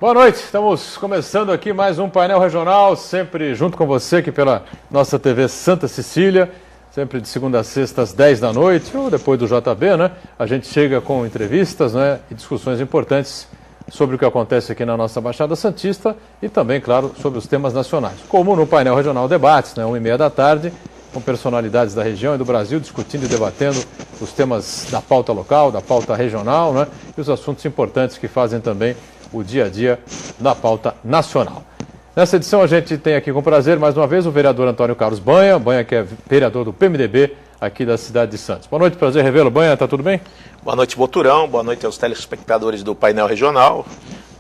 Boa noite, estamos começando aqui mais um painel regional, sempre junto com você aqui pela nossa TV Santa Cecília, sempre de segunda a sexta às 10 da noite, ou depois do JB, né? A gente chega com entrevistas, né, e discussões importantes sobre o que acontece aqui na nossa Baixada Santista e também, claro, sobre os temas nacionais. Como no painel regional debates, né, 1h30 da tarde, com personalidades da região e do Brasil discutindo e debatendo os temas da pauta local, da pauta regional, né, e os assuntos importantes que fazem também o dia a dia da pauta nacional. Nessa edição a gente tem aqui com prazer, mais uma vez, o vereador Antônio Carlos Banha, que é vereador do PMDB aqui da cidade de Santos. Boa noite, prazer revê-lo. Banha, tá tudo bem? Boa noite, Boturão. Boa noite aos telespectadores do painel regional.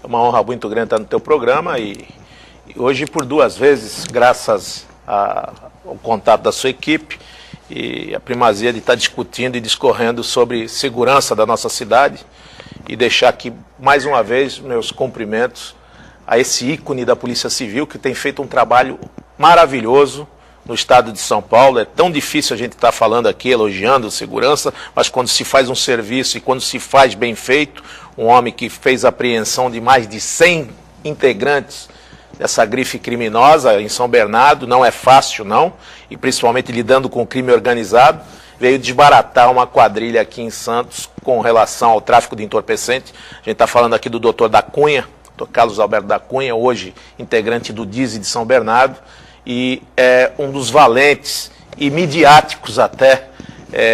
É uma honra muito grande estar no teu programa e hoje por duas vezes, graças ao contato da sua equipe e a primazia de estar discutindo e discorrendo sobre segurança da nossa cidade e deixar aqui mais uma vez meus cumprimentos a esse ícone da Polícia Civil que tem feito um trabalho maravilhoso no estado de São Paulo. É tão difícil a gente estar falando aqui, elogiando segurança, mas quando se faz um serviço e quando se faz bem feito, um homem que fez a apreensão de mais de 100 integrantes dessa grife criminosa em São Bernardo, não é fácil não, e principalmente lidando com o crime organizado, veio desbaratar uma quadrilha aqui em Santos com relação ao tráfico de entorpecente. A gente está falando aqui do doutor da Cunha, Dr. Carlos Alberto da Cunha, hoje integrante do DISE de São Bernardo, e é um dos valentes e midiáticos até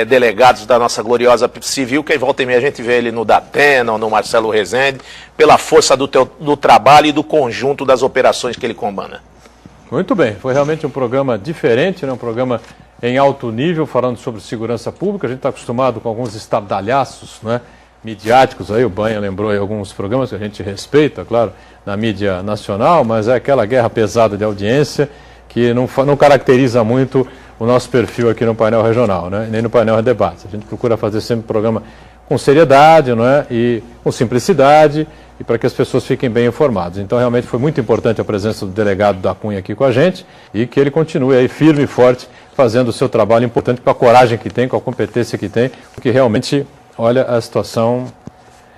delegados da nossa gloriosa civil, que volta e meia a gente vê ele no Datena ou no Marcelo Rezende, pela força do trabalho e do conjunto das operações que ele comanda. Muito bem, foi realmente um programa diferente, né? Um programa em alto nível, falando sobre segurança pública. A gente está acostumado com alguns estardalhaços, né, midiáticos, aí o Banha lembrou aí alguns programas que a gente respeita, claro, na mídia nacional, mas é aquela guerra pesada de audiência que não caracteriza muito o nosso perfil aqui no painel regional, né, nem no painel de debate. A gente procura fazer sempre um programa com seriedade, não é, e com simplicidade, e para que as pessoas fiquem bem informadas. Então, realmente foi muito importante a presença do delegado da Cunha aqui com a gente e que ele continue aí firme e forte, fazendo o seu trabalho importante com a coragem que tem, com a competência que tem, porque realmente, olha, a situação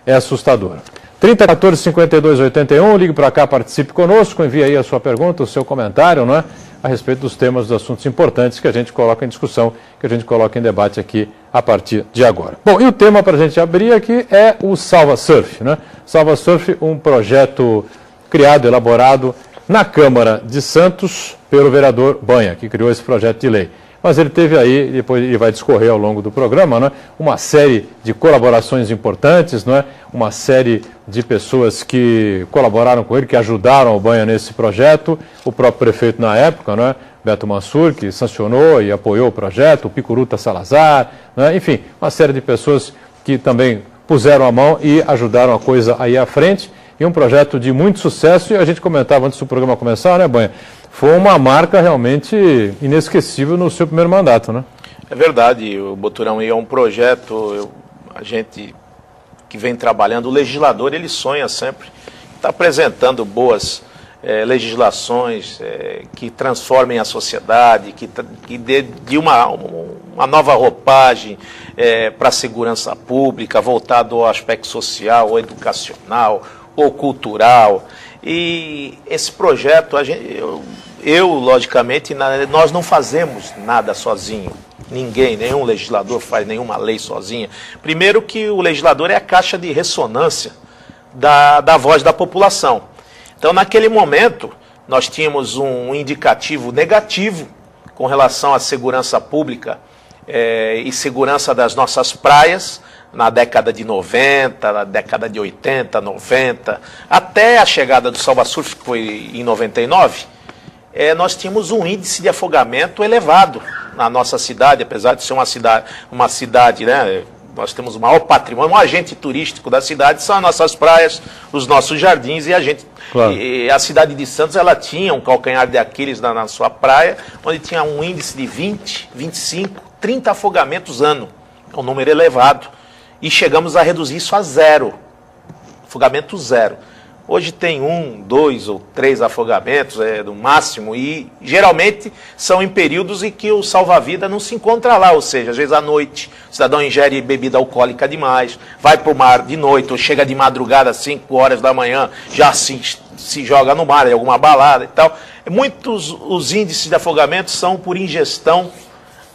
é assustadora. 3014-5281, ligue para cá, participe conosco, envie aí a sua pergunta, o seu comentário, não é? A respeito dos temas, dos assuntos importantes que a gente coloca em discussão, que a gente coloca em debate aqui a partir de agora. Bom, e o tema para a gente abrir aqui é o Salva Surf, né? Salva Surf, um projeto criado, elaborado na Câmara de Santos pelo vereador Banha, que criou esse projeto de lei. Mas ele teve aí, depois ele vai discorrer ao longo do programa, né, uma série de colaborações importantes, não é? Uma série de pessoas que colaboraram com ele, que ajudaram o Banha nesse projeto, o próprio prefeito na época, não é? Beto Mansur, que sancionou e apoiou o projeto, o Picuruta Salazar, né? Enfim, uma série de pessoas que também puseram a mão e ajudaram a coisa aí à frente, e um projeto de muito sucesso, e a gente comentava antes do programa começar, né, Banha? Foi uma marca realmente inesquecível no seu primeiro mandato, né? É verdade, o Boturão, e é um projeto, a gente que vem trabalhando, o legislador, ele sonha sempre, está apresentando boas legislações que transformem a sociedade, que dê uma nova roupagem para a segurança pública, voltado ao aspecto social, ou educacional, ou cultural. E esse projeto, logicamente, nós não fazemos nada sozinho. Ninguém, nenhum legislador faz nenhuma lei sozinha. Primeiro que o legislador é a caixa de ressonância da voz da população. Então, naquele momento, nós tínhamos um indicativo negativo com relação à segurança pública e segurança das nossas praias, na década de 90, na década de 80, 90, até a chegada do Salva Surf, que foi em 99, nós tínhamos um índice de afogamento elevado na nossa cidade, apesar de ser uma cidade, né, nós temos o maior patrimônio, um agente turístico da cidade, são as nossas praias, os nossos jardins, e claro. E a cidade de Santos, ela tinha um calcanhar de Aquiles na sua praia, onde tinha um índice de 20, 25, 30 afogamentos ano, é um número elevado. E chegamos a reduzir isso a zero, afogamento zero. Hoje tem 1, 2 ou 3 afogamentos no máximo, e geralmente são em períodos em que o salva-vida não se encontra lá, ou seja, às vezes à noite o cidadão ingere bebida alcoólica demais, vai para o mar de noite ou chega de madrugada às 5 horas da manhã, já se joga no mar, em alguma balada e tal. Muitos os índices de afogamento são por ingestão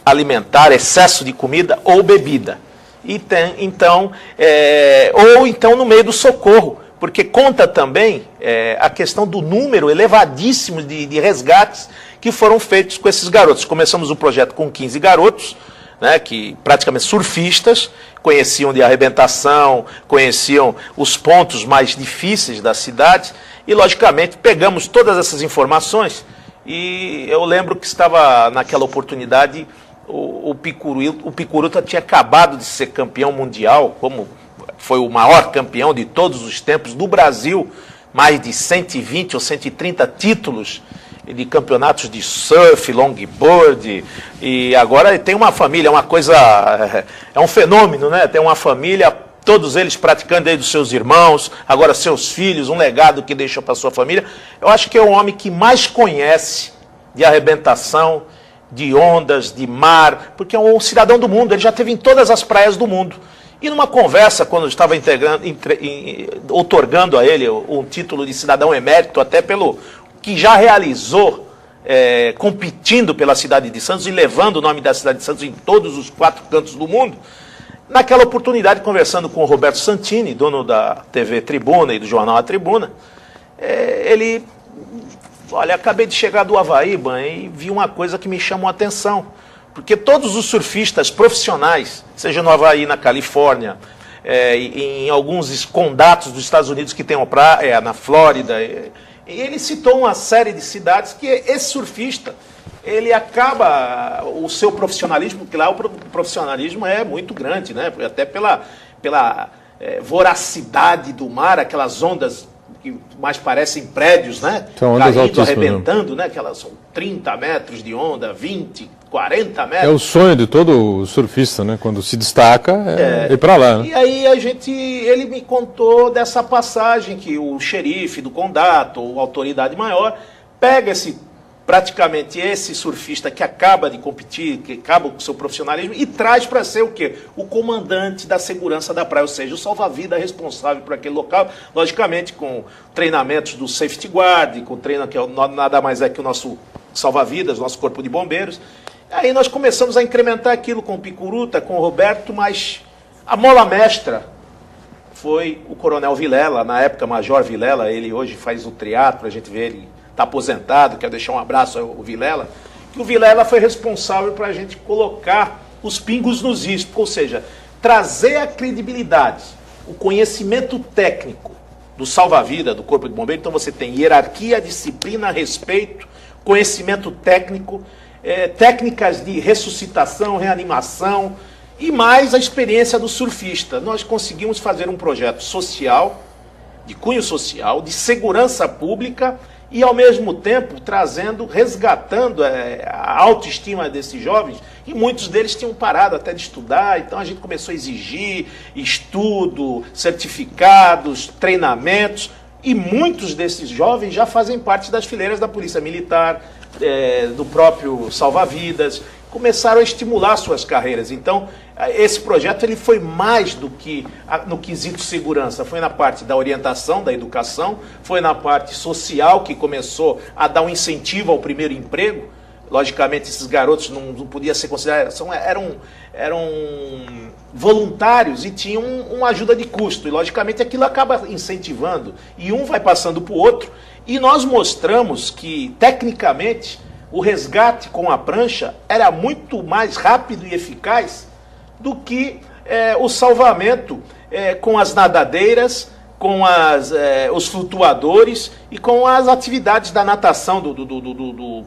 alimentar, excesso de comida ou bebida. Ou então no meio do socorro, porque conta também a questão do número elevadíssimo de resgates que foram feitos com esses garotos. Começamos o projeto com 15 garotos, né, que praticamente surfistas, conheciam de arrebentação, conheciam os pontos mais difíceis da cidade, e logicamente pegamos todas essas informações, e eu lembro que estava naquela oportunidade o Picuruta tinha acabado de ser campeão mundial, como foi o maior campeão de todos os tempos do Brasil, mais de 120 ou 130 títulos de campeonatos de surf, longboard, e agora ele tem uma família, é um fenômeno, né? Tem uma família, todos eles praticando desde os seus irmãos, agora seus filhos, um legado que deixou para sua família. Eu acho que é o homem que mais conhece de arrebentação, de ondas, de mar, porque é um cidadão do mundo, ele já esteve em todas as praias do mundo. E numa conversa, quando eu estava outorgando a ele um título de cidadão emérito, até pelo que já realizou, competindo pela cidade de Santos e levando o nome da cidade de Santos em todos os 4 cantos do mundo, naquela oportunidade, conversando com o Roberto Santini, dono da TV Tribuna e do jornal A Tribuna, ele... Olha, acabei de chegar do Havaí, e vi uma coisa que me chamou a atenção. Porque todos os surfistas profissionais, seja no Havaí, na Califórnia, em alguns condados dos Estados Unidos que tem uma praia, na Flórida, e ele citou uma série de cidades que esse surfista, ele acaba o seu profissionalismo, porque lá o profissionalismo é muito grande, né? Até pela voracidade do mar, aquelas ondas que mais parecem prédios, né? Caindo, arrebentando, né? Aquelas são 30 metros de onda, 20, 40 metros. É o sonho de todo surfista, né? Quando se destaca, ir para lá, né? E aí ele me contou dessa passagem que o xerife do condado, ou autoridade maior, pega praticamente esse surfista que acaba de competir, que acaba com o seu profissionalismo, e traz para ser o quê? O comandante da segurança da praia, ou seja, o salva-vida responsável por aquele local, logicamente com treinamentos do safety guard, com treino que nada mais é que o nosso salva-vidas, nosso corpo de bombeiros. Aí nós começamos a incrementar aquilo com o Picuruta, com o Roberto, mas a mola mestra foi o Coronel Vilela, na época Major Vilela, ele hoje faz o triatlo, a gente vê ele está aposentado, quero deixar um abraço ao Vilela, que o Vilela foi responsável para a gente colocar os pingos nos is, ou seja, trazer a credibilidade, o conhecimento técnico do salva-vida, do Corpo de Bombeiro. Então você tem hierarquia, disciplina, respeito, conhecimento técnico, técnicas de ressuscitação, reanimação e mais a experiência do surfista. Nós conseguimos fazer um projeto social, de cunho social, de segurança pública, e ao mesmo tempo resgatando a autoestima desses jovens, e muitos deles tinham parado até de estudar. Então a gente começou a exigir estudo, certificados, treinamentos, e muitos desses jovens já fazem parte das fileiras da Polícia Militar, do próprio Salva-Vidas, começaram a estimular suas carreiras. Então, esse projeto ele foi mais do que no quesito segurança, foi na parte da orientação, da educação, foi na parte social, que começou a dar um incentivo ao primeiro emprego. Logicamente, esses garotos não podiam ser considerados, eram voluntários e tinham uma ajuda de custo. E, logicamente, aquilo acaba incentivando, e um vai passando para o outro. E nós mostramos que, tecnicamente, o resgate com a prancha era muito mais rápido e eficaz do que o salvamento com as nadadeiras, com os flutuadores e com as atividades da natação,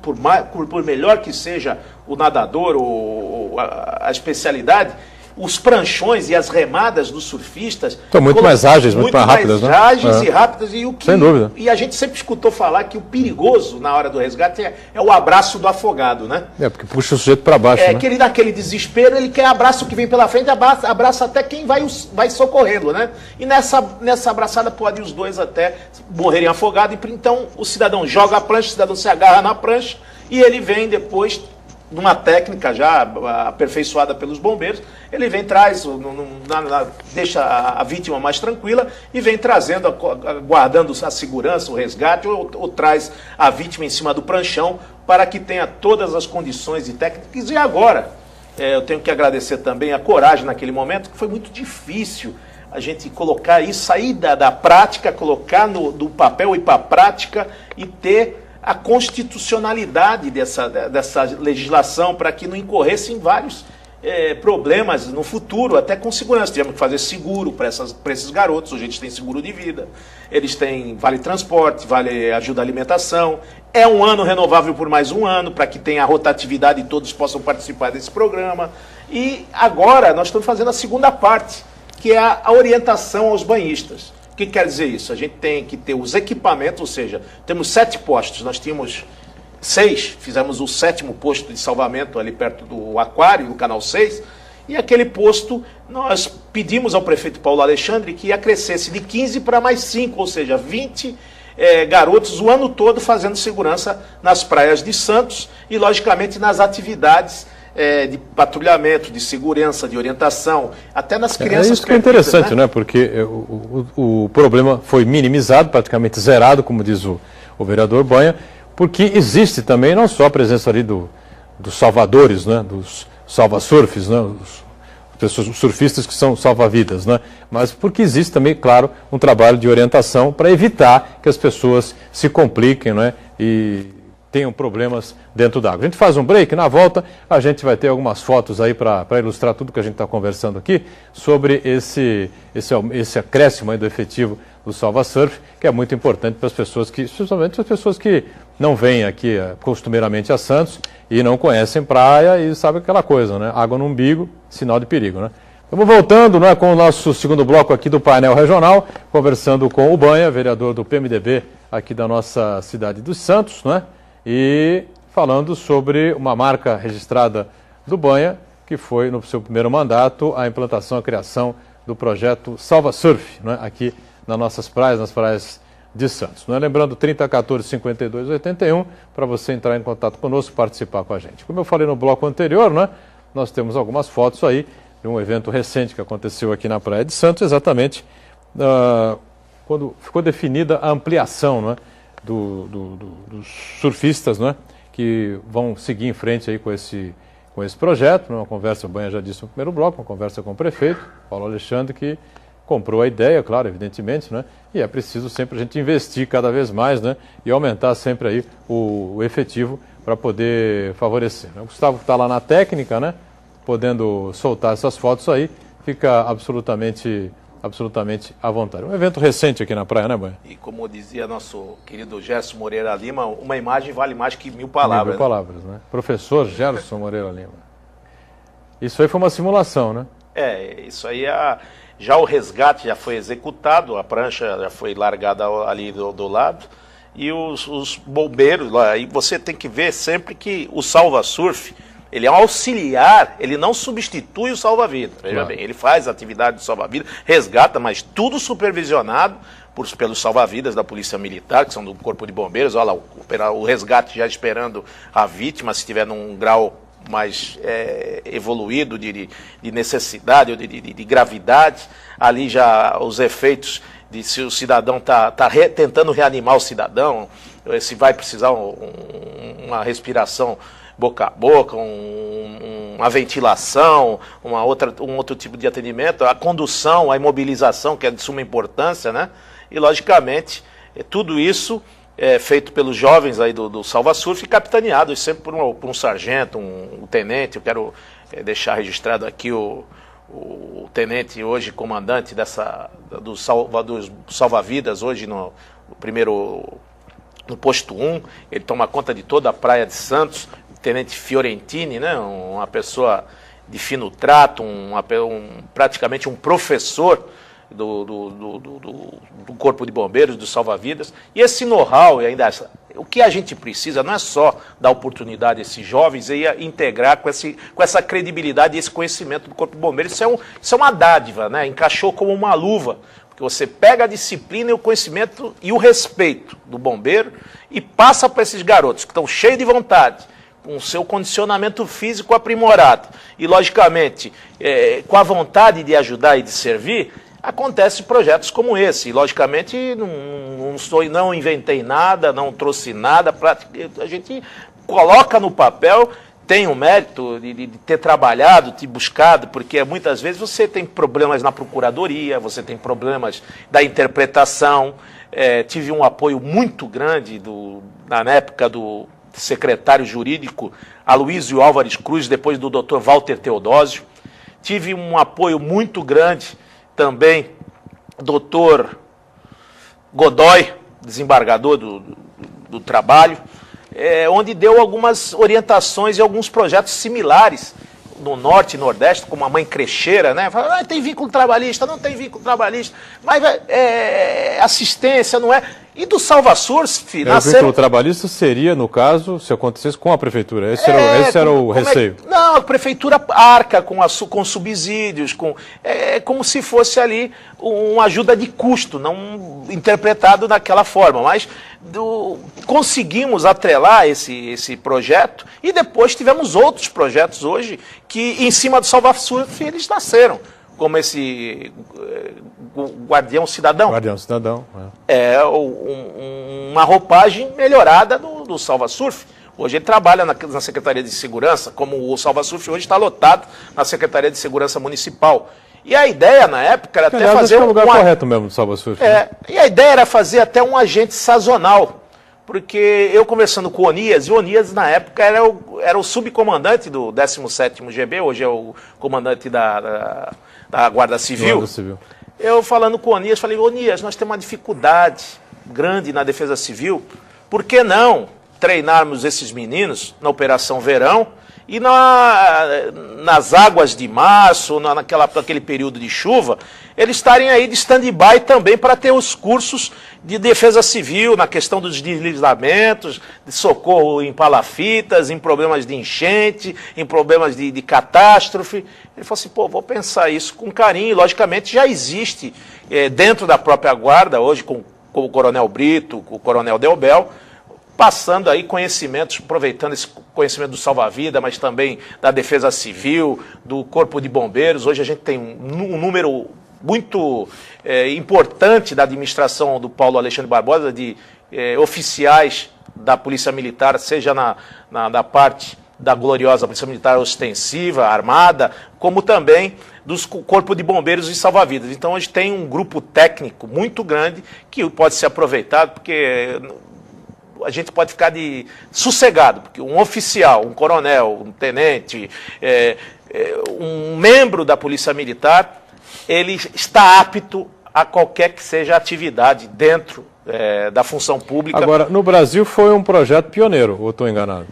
por melhor que seja o nadador ou a especialidade, os pranchões e as remadas dos surfistas estão muito mais ágeis, muito mais rápidas, né? Ágeis e rápidas. E sem dúvida. E a gente sempre escutou falar que o perigoso na hora do resgate é o abraço do afogado, né? Porque puxa o sujeito para baixo, né? Que ele naquele desespero, ele quer abraço que vem pela frente, abraça até quem vai socorrê-lo, né? E nessa abraçada pode os dois até morrerem afogados. Então o cidadão joga a prancha, o cidadão se agarra na prancha e ele vem depois, numa técnica já aperfeiçoada pelos bombeiros, ele vem, deixa a vítima mais tranquila e vem trazendo, guardando a segurança, o resgate, ou traz a vítima em cima do pranchão para que tenha todas as condições e técnicas. E agora, eu tenho que agradecer também a coragem naquele momento, que foi muito difícil a gente colocar isso, sair da prática, colocar do papel e para a prática e ter a constitucionalidade dessa legislação para que não incorresse em vários problemas no futuro, até com segurança. Tivemos que fazer seguro para esses garotos. Hoje eles têm seguro de vida, eles têm vale transporte, vale ajuda à alimentação. É um ano renovável por mais um ano, para que tenha a rotatividade e todos possam participar desse programa. E agora nós estamos fazendo a segunda parte, que é a orientação aos banhistas. O que quer dizer isso? A gente tem que ter os equipamentos, ou seja, temos 7 postos, nós tínhamos 6, fizemos o 7º posto de salvamento ali perto do aquário, do canal 6, e aquele posto nós pedimos ao prefeito Paulo Alexandre que acrescesse de 15 para mais 5, ou seja, 20 garotos o ano todo fazendo segurança nas praias de Santos e, logicamente, nas atividades de patrulhamento, de segurança, de orientação, até nas crianças. Isso que é interessante, né? Porque o problema foi minimizado, praticamente zerado, como diz o vereador Banha, porque existe também não só a presença ali dos salvadores, né? Dos salva-surfs, né? Os surfistas que são salva-vidas, né? Mas porque existe também, claro, um trabalho de orientação para evitar que as pessoas se compliquem, né? E tenham problemas dentro d'água. A gente faz um break, na volta a gente vai ter algumas fotos aí para ilustrar tudo que a gente está conversando aqui sobre esse acréscimo aí do efetivo do Salva Surf, que é muito importante para as pessoas especialmente as pessoas que não vêm aqui costumeiramente a Santos e não conhecem praia e sabem aquela coisa, né? Água no umbigo, sinal de perigo, né? Estamos voltando, né, com o nosso segundo bloco aqui do painel regional, conversando com o Banha, vereador do PMDB aqui da nossa cidade dos Santos, né? E falando sobre uma marca registrada do Banha, que foi no seu primeiro mandato a implantação, a criação do projeto Salva Surf, né, aqui nas nossas praias, nas praias de Santos. Né? Lembrando, 3014-5281, para você entrar em contato conosco e participar com a gente. Como eu falei no bloco anterior, né, nós temos algumas fotos aí de um evento recente que aconteceu aqui na Praia de Santos, exatamente quando ficou definida a ampliação, né, dos surfistas, né, que vão seguir em frente aí com esse projeto. Né, uma conversa, o Banha já disse no primeiro bloco, uma conversa com o prefeito, Paulo Alexandre, que comprou a ideia, claro, evidentemente, né, e é preciso sempre a gente investir cada vez mais, né, e aumentar sempre aí o efetivo para poder favorecer. O Gustavo está lá na técnica, né, podendo soltar essas fotos aí, fica absolutamente à vontade. Um evento recente aqui na praia, né, Banha? E como dizia nosso querido Gerson Moreira Lima, uma imagem vale mais que 1000 palavras. 1000 palavras, né? Professor Gerson Moreira Lima. Isso aí foi uma simulação, né? Isso aí já o resgate já foi executado, a prancha já foi largada ali do lado, e os bombeiros lá, e você tem que ver sempre que o salva-surf, ele é um auxiliar, ele não substitui o salva-vida. Veja bem, ele faz atividade de salva-vida, resgata, mas tudo supervisionado pelos salva-vidas da Polícia Militar, que são do Corpo de Bombeiros. Olha lá, o resgate já esperando a vítima, se estiver num grau mais evoluído de necessidade ou de gravidade. Ali já os efeitos de se o cidadão está tentando reanimar o cidadão, se vai precisar uma respiração boca a boca, uma ventilação, um outro tipo de atendimento, a condução, a imobilização, que é de suma importância, né? E, logicamente, tudo isso é feito pelos jovens aí do Salva Surf e capitaneado sempre por um sargento, um tenente. Eu quero deixar registrado aqui o tenente, hoje comandante dos salva-vidas, hoje no posto 1, ele toma conta de toda a praia de Santos. Tenente Fiorentini, né, uma pessoa de fino trato, praticamente um professor do Corpo de Bombeiros, do Salva-Vidas. E esse know-how, o que a gente precisa não é só dar oportunidade a esses jovens e integrar com essa credibilidade e esse conhecimento do Corpo de Bombeiros. Isso é uma dádiva, né? Encaixou como uma luva, porque você pega a disciplina e o conhecimento e o respeito do bombeiro e passa para esses garotos que estão cheios de vontade, com o seu condicionamento físico aprimorado e, logicamente, com a vontade de ajudar e de servir, acontecem projetos como esse. E, logicamente, não inventei nada, não trouxe nada, a gente coloca no papel, tem o mérito de ter trabalhado, de buscado, porque muitas vezes você tem problemas na procuradoria, você tem problemas da interpretação. Tive um apoio muito grande na época do secretário jurídico Aloysio Álvares Cruz, depois do Dr. Walter Teodósio. Tive um apoio muito grande também Dr. Godoy, desembargador do trabalho, onde deu algumas orientações e alguns projetos similares no Norte e Nordeste, como a Mãe Crecheira, né? Fala, tem vínculo trabalhista, não tem vínculo trabalhista, mas assistência, não é? E do SalvaSurf... O vínculo trabalhista seria, no caso, se acontecesse com a prefeitura. Esse era o receio. Não, a prefeitura arca com subsídios, como se fosse ali uma ajuda de custo, não interpretado daquela forma. Mas conseguimos atrelar esse projeto e depois tivemos outros projetos hoje que, em cima do SalvaSurf, eles nasceram. Como esse Guardião Cidadão. Guardião Cidadão. Uma roupagem melhorada do SalvaSurf. Hoje ele trabalha na Secretaria de Segurança, como o SalvaSurf hoje está lotado na Secretaria de Segurança Municipal. E a ideia, na época, era até fazer é o lugar correto mesmo do SalvaSurf. E a ideia era fazer até um agente sazonal. Porque eu conversando com o Onias, e o Onias, na época, era o subcomandante do 17º GB, hoje é o comandante da Guarda Civil. Eu falando com o Onias, falei, Onias, nós temos uma dificuldade grande na Defesa Civil, por que não treinarmos esses meninos na Operação Verão e nas águas de março, naquele período de chuva, eles estarem aí de stand-by também para ter os cursos de defesa civil, na questão dos deslizamentos, de socorro em palafitas, em problemas de enchente, em problemas de catástrofe. Ele falou assim, vou pensar isso com carinho. Logicamente já existe dentro da própria guarda, hoje com o Coronel Brito, com o Coronel Delbel, passando aí conhecimentos, aproveitando esse conhecimento do salva-vida, mas também da defesa civil, do Corpo de Bombeiros. Hoje a gente tem um número muito importante da administração do Paulo Alexandre Barbosa, de oficiais da Polícia Militar, seja na parte da gloriosa Polícia Militar ostensiva, armada, como também dos Corpo de Bombeiros e Salva-Vidas. Então hoje tem um grupo técnico muito grande que pode ser aproveitado, porque a gente pode ficar sossegado, porque um oficial, um coronel, um tenente, um membro da Polícia Militar, ele está apto a qualquer que seja a atividade dentro da função pública. Agora, no Brasil foi um projeto pioneiro, ou estou enganado?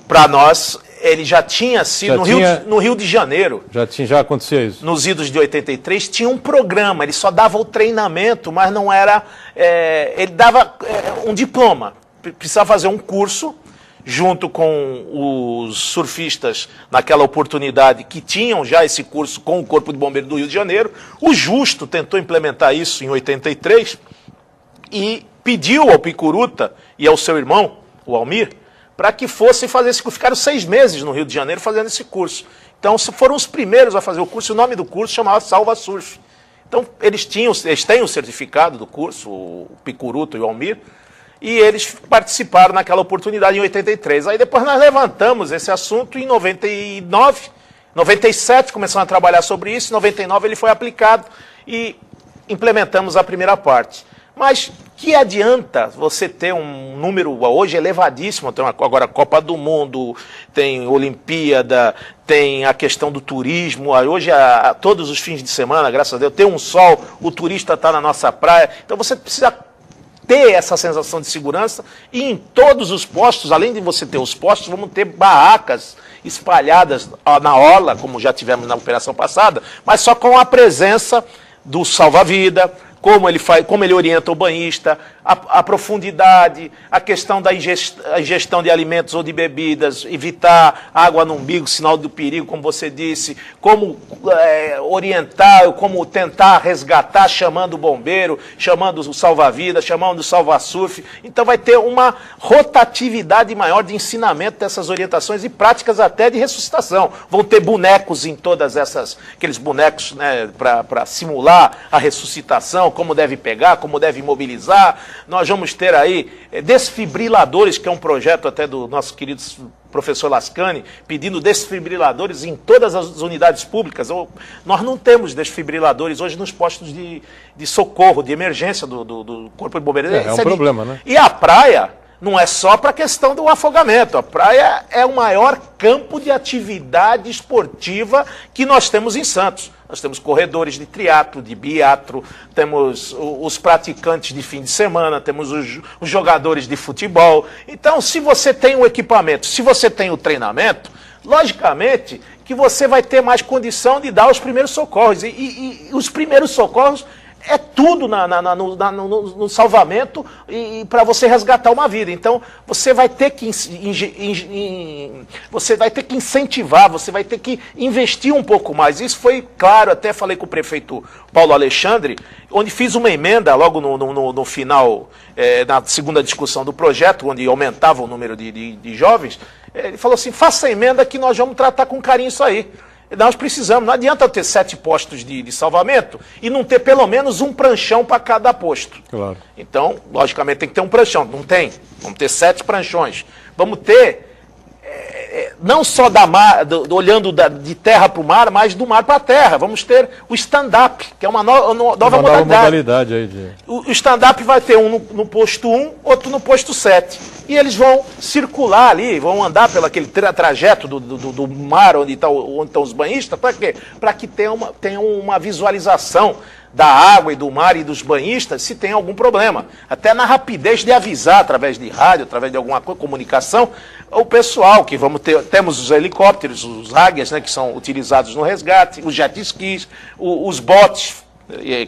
Para nós, ele já tinha sido, no Rio de Janeiro. Já acontecia isso? Nos idos de 83, tinha um programa, ele só dava o treinamento, mas não era... ele dava um diploma. Precisava fazer um curso junto com os surfistas naquela oportunidade que tinham já esse curso com o Corpo de Bombeiros do Rio de Janeiro. O Justo tentou implementar isso em 83 e pediu ao Picuruta e ao seu irmão, o Almir, para que fossem fazer esse curso. Ficaram 6 meses no Rio de Janeiro fazendo esse curso. Então foram os primeiros a fazer o curso, o nome do curso chamava SalvaSurf. Então eles têm o certificado do curso, o Picuruta e o Almir, e eles participaram naquela oportunidade em 83. Aí depois nós levantamos esse assunto em 99, 97 começamos a trabalhar sobre isso, em 99 ele foi aplicado e implementamos a primeira parte. Mas que adianta você ter um número hoje elevadíssimo, tem agora a Copa do Mundo, tem Olimpíada, tem a questão do turismo, hoje todos os fins de semana, graças a Deus, tem um sol, o turista está na nossa praia, então você precisa ter essa sensação de segurança e em todos os postos, além de você ter os postos, vamos ter barracas espalhadas na orla, como já tivemos na operação passada, mas só com a presença do salva-vida, como ele orienta o banhista, a profundidade, a questão da ingestão de alimentos ou de bebidas, evitar água no umbigo, sinal do perigo, como você disse, como orientar, como tentar resgatar, chamando o bombeiro, chamando o salva-vida, chamando o salva-surf. Então vai ter uma rotatividade maior de ensinamento dessas orientações e práticas até de ressuscitação. Vão ter bonecos em todas aqueles bonecos, né, para simular a ressuscitação, como deve pegar, como deve imobilizar. Nós vamos ter aí desfibriladores, que é um projeto até do nosso querido professor Lascani, pedindo desfibriladores em todas as unidades públicas. Nós não temos desfibriladores hoje nos postos de socorro, de emergência do Corpo de Bombeiros. É um problema, né? E a praia não é só para a questão do afogamento. A praia é o maior campo de atividade esportiva que nós temos em Santos. Nós temos corredores de triatlo, de biatlo, temos os praticantes de fim de semana, temos os jogadores de futebol. Então, se você tem o equipamento, se você tem o treinamento, logicamente que você vai ter mais condição de dar os primeiros socorros. E os primeiros socorros é tudo no salvamento e para você resgatar uma vida. Então, você vai ter que incentivar, você vai ter que investir um pouco mais. Isso foi claro, até falei com o prefeito Paulo Alexandre, onde fiz uma emenda logo no final, na segunda discussão do projeto, onde aumentava o número de jovens. Ele falou assim, faça a emenda que nós vamos tratar com carinho isso aí. Nós precisamos, não adianta eu ter 7 postos de salvamento e não ter pelo menos um pranchão para cada posto. Claro. Então, logicamente, tem que ter um pranchão. Não tem. Vamos ter 7 pranchões. Vamos ter, não só olhando de terra para o mar, mas do mar para a terra. Vamos ter o stand-up, que é uma nova modalidade. Aí o stand-up vai ter um no posto 1, outro no posto 7. E eles vão circular ali, vão andar pelo aquele trajeto do mar onde estão os banhistas. Para quê? Para que tenha uma visualização da água e do mar e dos banhistas se tem algum problema. Até na rapidez de avisar, através de rádio, através de alguma comunicação, o pessoal, que temos os helicópteros, os águias, né, que são utilizados no resgate, os jet skis, os botes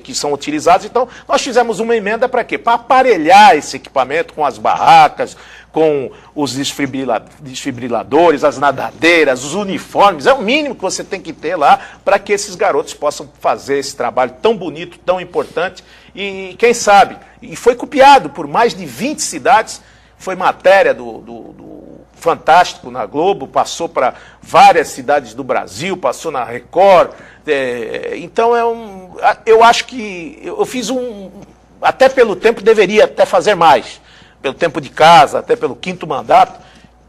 que são utilizados. Então, nós fizemos uma emenda para quê? Para aparelhar esse equipamento com as barracas, com os desfibriladores, as nadadeiras, os uniformes. É o mínimo que você tem que ter lá para que esses garotos possam fazer esse trabalho tão bonito, tão importante. E quem sabe, e foi copiado por mais de 20 cidades, foi matéria do Fantástico na Globo, passou para várias cidades do Brasil, passou na Record. Então, eu acho que eu fiz até pelo tempo, deveria até fazer mais. Pelo tempo de casa, até pelo 5º mandato,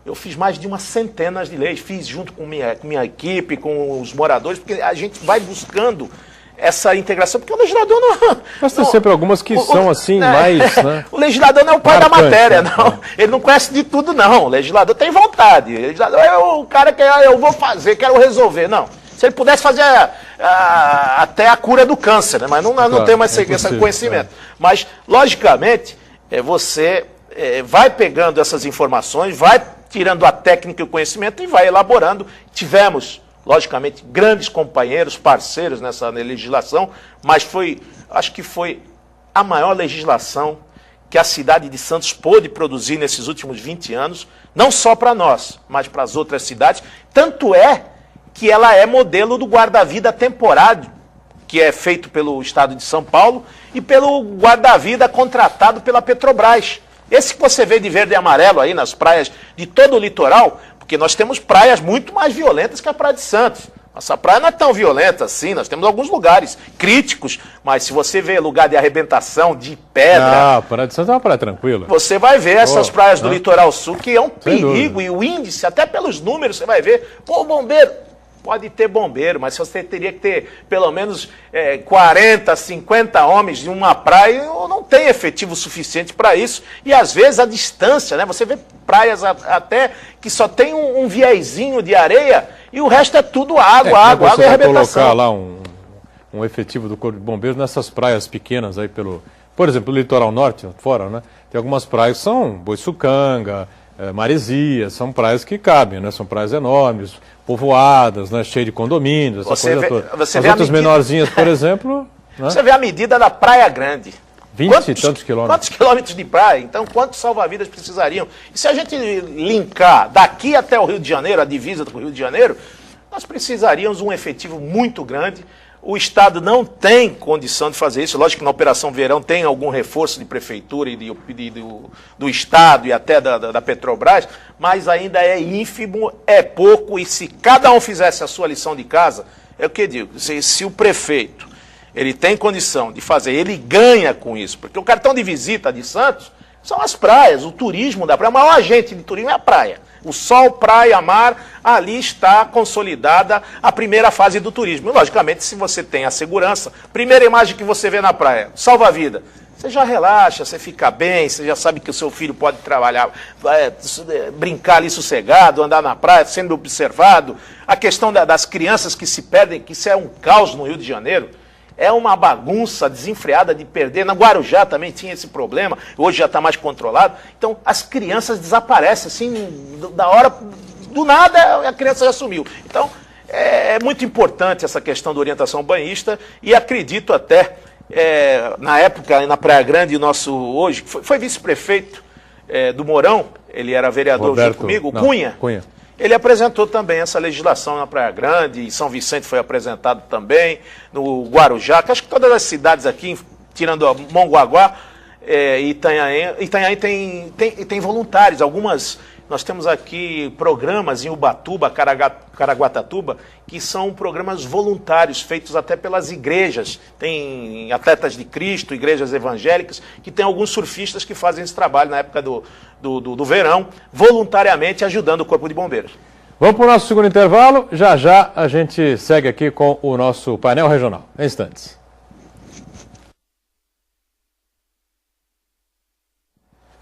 eu fiz mais de umas centenas de leis. Fiz junto com minha equipe, com os moradores, porque a gente vai buscando essa integração, porque o legislador não... Mas tem sempre algumas que são assim, mais... Né? O legislador não é o pai da matéria, não. Ele não conhece de tudo, não. O legislador tem vontade. O legislador é o cara que eu vou fazer, quero resolver. Não. Se ele pudesse fazer até a cura do câncer, né? Mas não tem mais esse conhecimento. Mas, logicamente, você vai pegando essas informações, vai tirando a técnica e o conhecimento e vai elaborando. Tivemos, logicamente, grandes companheiros, parceiros nessa legislação, mas acho que foi a maior legislação que a cidade de Santos pôde produzir nesses últimos 20 anos, não só para nós, mas para as outras cidades. Tanto é que ela é modelo do guarda-vida temporário, que é feito pelo Estado de São Paulo, e pelo guarda-vida contratado pela Petrobras. Esse que você vê de verde e amarelo aí nas praias de todo o litoral, porque nós temos praias muito mais violentas que a Praia de Santos. Nossa praia não é tão violenta assim, nós temos alguns lugares críticos, mas se você vê lugar de arrebentação, de pedra... a Praia de Santos é uma praia tranquila. Você vai ver essas praias do litoral sul, que é um perigo, e o índice, até pelos números, você vai ver, bombeiro... Pode ter bombeiro, mas você teria que ter pelo menos 40, 50 homens em uma praia, não tem efetivo suficiente para isso. E às vezes a distância, né? Você vê praias até que só tem um viezinho de areia e o resto é tudo água e arrebentação. Colocar lá um efetivo do Corpo de Bombeiros nessas praias pequenas aí pelo Por exemplo, o litoral norte, fora, né? Tem algumas praias que são Boiçucanga, Maresias, são praias que cabem, né? São praias enormes, povoadas, né? Cheias de condomínios, essa coisa toda. As outras menorzinhas, por exemplo... Né? Você vê a medida da Praia Grande. 20 e tantos quilômetros. Quantos quilômetros de praia? Então, quantos salva-vidas precisariam? E se a gente linkar daqui até o Rio de Janeiro, a divisa do Rio de Janeiro, nós precisaríamos um efetivo muito grande. O Estado não tem condição de fazer isso. Lógico que na Operação Verão tem algum reforço de prefeitura e do Estado e até da Petrobras, mas ainda é ínfimo, é pouco, e se cada um fizesse a sua lição de casa, é o que eu digo, se o prefeito ele tem condição de fazer, ele ganha com isso, porque o cartão de visita de Santos são as praias, o turismo da praia, o maior agente de turismo é a praia. O sol, praia, mar, ali está consolidada a primeira fase do turismo. E, logicamente, se você tem a segurança, primeira imagem que você vê na praia, salva-vida, você já relaxa, você fica bem, você já sabe que o seu filho pode trabalhar, brincar ali sossegado, andar na praia, sendo observado. A questão das crianças que se perdem, que isso é um caos no Rio de Janeiro. É uma bagunça desenfreada de perder. Na Guarujá também tinha esse problema, hoje já está mais controlado. Então, as crianças desaparecem, assim, da hora, do nada a criança já sumiu. Então, é muito importante essa questão da orientação banhista e acredito até, na época, na Praia Grande, hoje, foi vice-prefeito do Mourão, ele era vereador junto comigo, Cunha. Ele apresentou também essa legislação na Praia Grande, em São Vicente foi apresentado também, no Guarujá, que acho que todas as cidades aqui, tirando a Mongaguá e Itanhaém tem voluntários. Algumas, nós temos aqui programas em Ubatuba, Caraguatatuba, que são programas voluntários, feitos até pelas igrejas. Tem Atletas de Cristo, igrejas evangélicas, que tem alguns surfistas que fazem esse trabalho na época do verão, voluntariamente ajudando o Corpo de Bombeiros. Vamos para o nosso segundo intervalo. Já já a gente segue aqui com o nosso painel regional. Em instantes.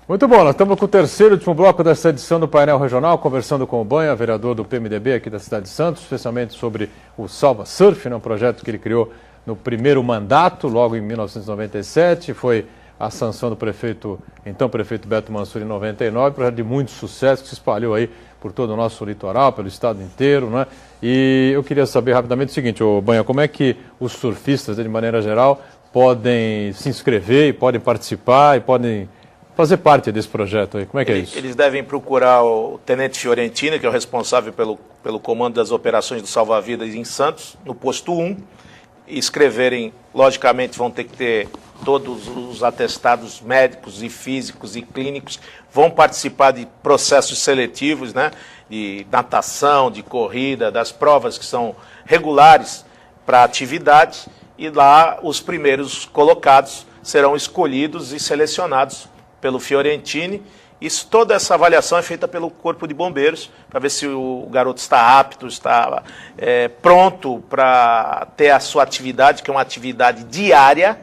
Muito bom, nós estamos com o terceiro e último bloco dessa edição do painel regional, conversando com o Banha, vereador do PMDB aqui da cidade de Santos, especialmente sobre o Salva Surf, um projeto que ele criou no primeiro mandato, logo em 1997, foi a sanção do prefeito, então prefeito Beto Mansur em 99, projeto de muito sucesso que se espalhou aí por todo o nosso litoral, pelo estado inteiro, né? E eu queria saber rapidamente o seguinte, Banha, como é que os surfistas, de maneira geral, podem se inscrever e podem participar e podem fazer parte desse projeto aí? Como é que é isso? Eles devem procurar o Tenente Fiorentino, que é o responsável pelo comando das operações do Salva-Vidas em Santos, no posto 1, e escreverem, logicamente vão ter que ter todos os atestados médicos e físicos e clínicos, vão participar de processos seletivos, né, de natação, de corrida, das provas que são regulares para a atividade, e lá os primeiros colocados serão escolhidos e selecionados pelo Fiorentini. Toda essa avaliação é feita pelo Corpo de Bombeiros, para ver se o garoto está apto, está pronto para ter a sua atividade, que é uma atividade diária,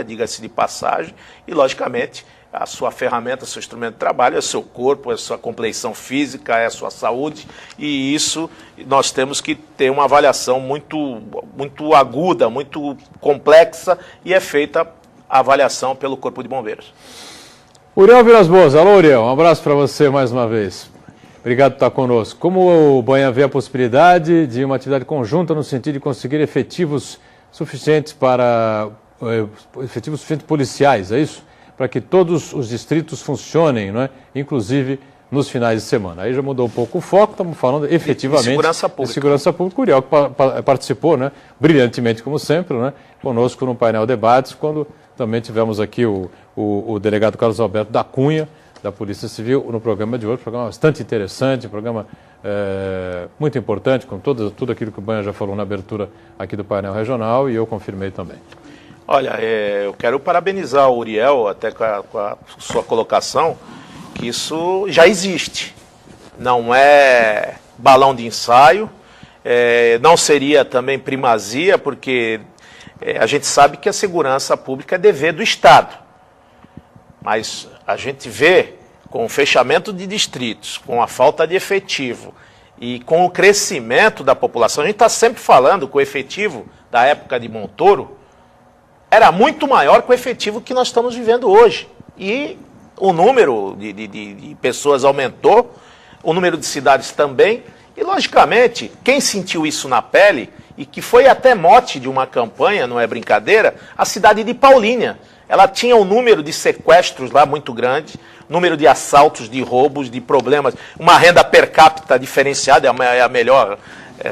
diga-se de passagem, e, logicamente, a sua ferramenta, seu instrumento de trabalho é o seu corpo, é a sua compleição física, é a sua saúde, e isso nós temos que ter uma avaliação muito aguda, muito complexa, e é feita a avaliação pelo Corpo de Bombeiros. Uriel Vilas Boas, alô Uriel, um abraço para você mais uma vez. Obrigado por estar conosco. Como o Banha vê a possibilidade de uma atividade conjunta no sentido de conseguir efetivos suficientes policiais, é isso? Para que todos os distritos funcionem, não é? Inclusive nos finais de semana. Aí já mudou um pouco o foco, estamos falando efetivamente de segurança pública. O Uriel que participou, né, brilhantemente como sempre, né, conosco no painel debates, quando também tivemos aqui o delegado Carlos Alberto da Cunha, da Polícia Civil, no programa de hoje, um programa bastante interessante, um programa muito importante, com tudo aquilo que o Banha já falou na abertura aqui do painel regional, e eu confirmei também. Olha, eu quero parabenizar o Uriel, até com a sua colocação, que isso já existe. Não é balão de ensaio, não seria também primazia, porque a gente sabe que a segurança pública é dever do Estado. Mas a gente vê, com o fechamento de distritos, com a falta de efetivo e com o crescimento da população, a gente está sempre falando que o efetivo da época de Montoro era muito maior que o efetivo que nós estamos vivendo hoje. E o número de pessoas aumentou, o número de cidades também, e logicamente, quem sentiu isso na pele, e que foi até mote de uma campanha, não é brincadeira, a cidade de Paulínia. Ela tinha um número de sequestros lá muito grande, número de assaltos, de roubos, de problemas, uma renda per capita diferenciada, é a melhor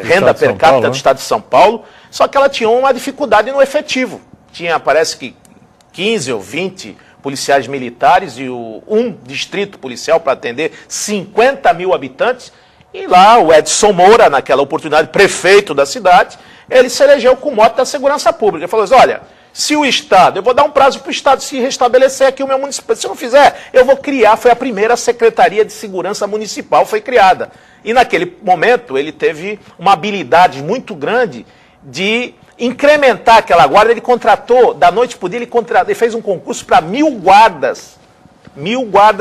renda per capita do estado de São Paulo, só que ela tinha uma dificuldade no efetivo. Tinha, parece que 15 ou 20 policiais militares e um distrito policial para atender 50 mil habitantes. E lá o Edson Moura, naquela oportunidade, prefeito da cidade, ele se elegeu com o mote da segurança pública. Ele falou assim, olha, se o Estado, eu vou dar um prazo para o Estado se restabelecer aqui o meu município, se não fizer, eu vou criar, foi a primeira Secretaria de Segurança Municipal, foi criada. E naquele momento ele teve uma habilidade muito grande de incrementar aquela guarda. Ele contratou, da noite para o dia, ele fez um concurso para 1000 guardas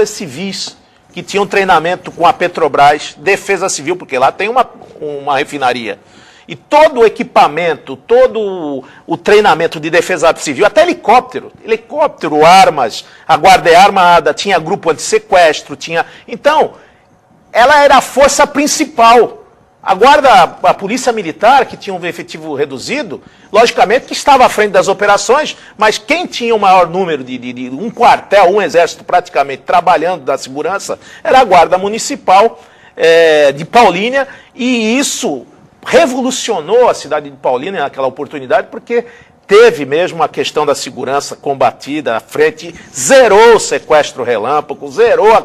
civis, que tinham treinamento com a Petrobras, Defesa Civil, porque lá tem uma refinaria. E todo o equipamento, todo o treinamento de defesa civil, até helicóptero, armas, a guarda é armada, tinha grupo antissequestro, tinha... Então, ela era a força principal. A polícia militar, que tinha um efetivo reduzido, logicamente que estava à frente das operações, mas quem tinha o maior número de um quartel, um exército praticamente trabalhando da segurança, era a Guarda Municipal de Paulínia, e isso revolucionou a cidade de Paulínia naquela oportunidade, porque teve mesmo a questão da segurança combatida à frente, zerou o sequestro relâmpago, zerou a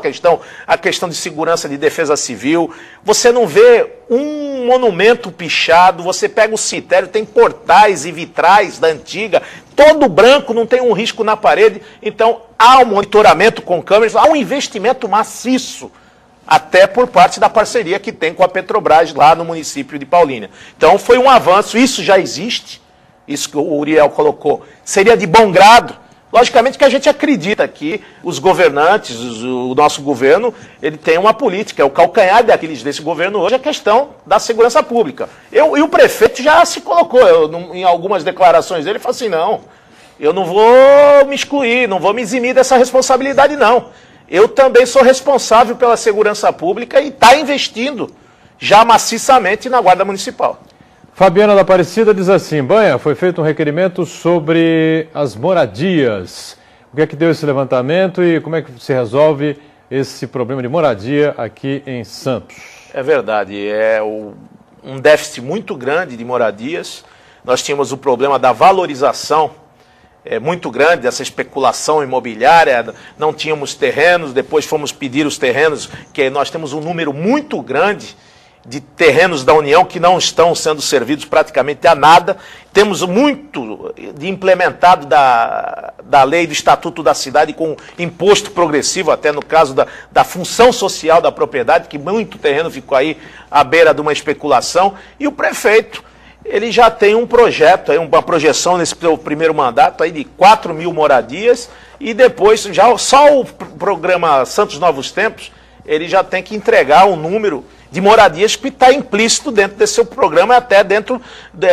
questão de segurança de defesa civil. Você não vê um monumento pichado, você pega o cemitério, tem portais e vitrais da antiga, todo branco, não tem um risco na parede. Então, há um monitoramento com câmeras, há um investimento maciço, até por parte da parceria que tem com a Petrobras lá no município de Paulínia. Então, foi um avanço, isso já existe. Isso que o Uriel colocou, seria de bom grado. Logicamente que a gente acredita que os governantes, o nosso governo, ele tem uma política, é o calcanhar desse governo hoje, a questão da segurança pública. E o prefeito já se colocou, em algumas declarações dele, ele falou assim, não, eu não vou me excluir, não vou me eximir dessa responsabilidade, não. Eu também sou responsável pela segurança pública e está investindo já maciçamente na Guarda Municipal. Fabiana da Aparecida diz assim, Banha, foi feito um requerimento sobre as moradias. O que é que deu esse levantamento e como é que se resolve esse problema de moradia aqui em Santos? É verdade, um déficit muito grande de moradias. Nós tínhamos o problema da valorização muito grande, dessa especulação imobiliária, não tínhamos terrenos, depois fomos pedir os terrenos, que nós temos um número muito grande de terrenos da União que não estão sendo servidos praticamente a nada. Temos muito de implementado da lei do Estatuto da Cidade com imposto progressivo, até no caso da função social da propriedade, que muito terreno ficou aí à beira de uma especulação. E o prefeito, ele já tem um projeto, uma projeção nesse primeiro mandato aí de 4.000 moradias, e depois, só o programa Santos Novos Tempos, ele já tem que entregar um número de moradias que está implícito dentro desse seu programa, até dentro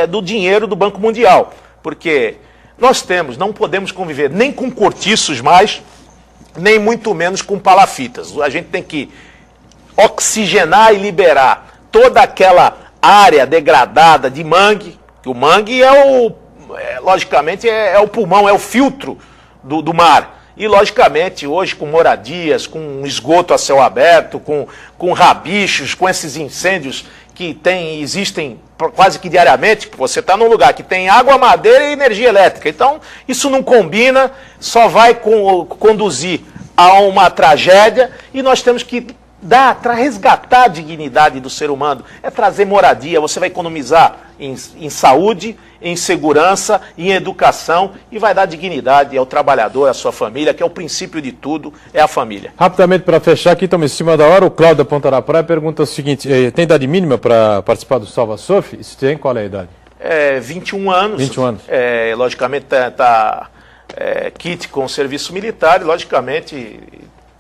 do dinheiro do Banco Mundial. Porque nós não podemos conviver nem com cortiços mais, nem muito menos com palafitas. A gente tem que oxigenar e liberar toda aquela área degradada de mangue, que o mangue logicamente é o pulmão, é o filtro do mar. E, logicamente, hoje com moradias, com esgoto a céu aberto, com rabichos, com esses incêndios que existem quase que diariamente, você está num lugar que tem água, madeira e energia elétrica. Então, isso não combina, só vai conduzir a uma tragédia, e nós temos que resgatar a dignidade do ser humano, trazer moradia. Você vai economizar em saúde, em segurança, em educação, e vai dar dignidade ao trabalhador, à sua família, que é o princípio de tudo, é a família. Rapidamente, para fechar aqui, estamos em cima da hora, o Cláudio da Ponta da Praia pergunta o seguinte, tem idade mínima para participar do Salva Sof? Se tem, qual é a idade? 21 anos. 21 anos. Logicamente, está kit com o serviço militar, e logicamente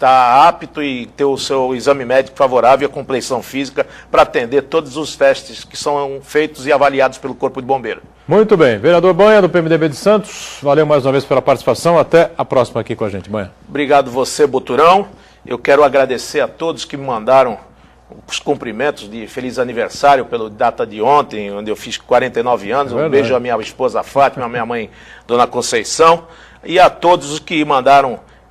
está apto e ter o seu exame médico favorável e a compleição física para atender todos os testes que são feitos e avaliados pelo Corpo de Bombeiro. Muito bem. Vereador Banha, do PMDB de Santos, valeu mais uma vez pela participação. Até a próxima aqui com a gente, Banha. Obrigado você, Boturão. Eu quero agradecer a todos que me mandaram os cumprimentos de feliz aniversário pela data de ontem, onde eu fiz 49 anos. Um beijo à minha esposa Fátima, à minha mãe, Dona Conceição, e a todos os que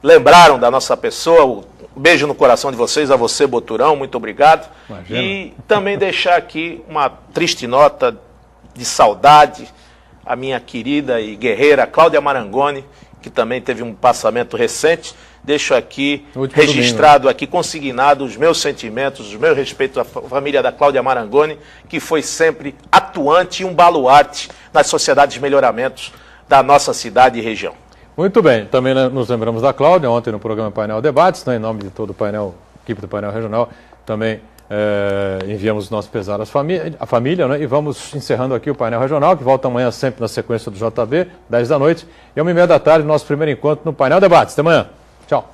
lembraram da nossa pessoa. Um beijo no coração de vocês, a você, Boturão, muito obrigado. Imagina. E também deixar aqui uma triste nota de saudade à minha querida e guerreira Cláudia Marangoni, que também teve um passamento recente. Deixo aqui registrado, aqui consignado os meus sentimentos, os meus respeitos à família da Cláudia Marangoni, que foi sempre atuante e um baluarte nas sociedades de melhoramentos da nossa cidade e região. Muito bem, também nos lembramos da Cláudia, ontem no programa Painel Debates, né, em nome de todo o painel, equipe do Painel Regional, também enviamos o nosso pesar à família, né, e vamos encerrando aqui o Painel Regional, que volta amanhã sempre na sequência do JB, 10 da noite, e 1h30 da tarde, nosso primeiro encontro no Painel Debates. Até amanhã. Tchau.